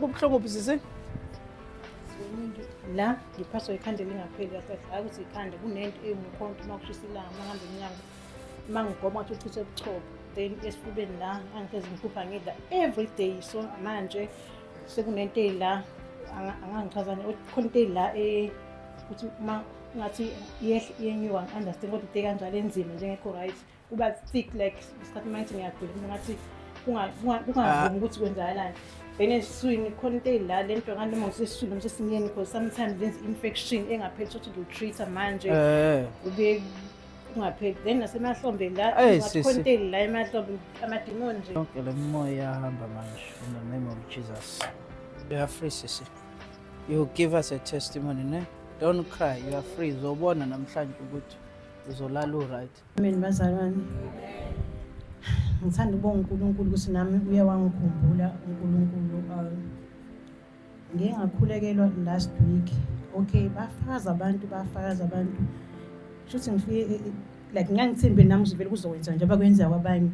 Kubuhlungu buzise la ngiphathwa ikhanda elingapheli kahle hayi ukuthi ikhanda kunento emukhonto uma kushisa ilanga ngihamba emnyango uma ngigoma ngathi uchithe ubuchopho then esifubeni la angikeze ngikhupha ngidla every day so manje sekunento ey'la angangichazana khona into ey'la ukuthi uma ngathi iyenyuka ngi-understand kodwa into kanjalo enzima njengekho right kuba thick like isikhathi manje ngiyagula ngathi kungavumi ukuthi kwenzakalani then esiswini khona into ey'la le nto ngani noma ngisesiswini noma sesimyeni because sometimes lenza infection engapheli sokuthi ngiwu-treat-a manje ube kungapheli then nasemahlombe la khona into ey'la emahlombe amadimoni nje yonke le moya ahamba manje in the name of Jesus. You are free, sisi. You give us a testimony, ne? Don't cry, you are free. Uzobona namhlanje ukuthi uzolala right. Amen bazalwane. Ngithanda ukubonga uNkulunkulu ukuthi nami uyawangikhumbula uNkulunkulu. Ngeke ngakhulekelwa last week. Okay, bafakaza abantu. Shuthi ngifike like ngangithembe nami uzivela kuzokwenza nje abakwenza kwabanye.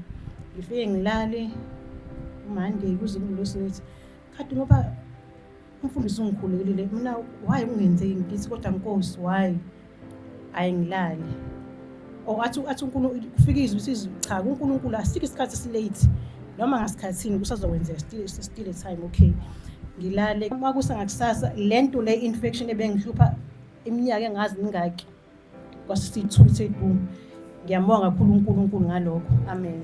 Ngifike ngilale Monday kuze kuLwesinithi. Khathi ngoba umfundisi ungikhulekile mina why ungenzeki ngithi kodwa Nkosi why ayingilali athi uNkulunkulu kufika izwi cha uNkulunkulu asike isikhathi silate noma ngasikhathini kusazokwenzeka still a time okay ngilale kwakusa ngakusasa lento le infection ebengihlupha iminyaka engazi ningaki kwasithuthe boom ngiyambonga kakhulu uNkulunkulu ngalokho amen.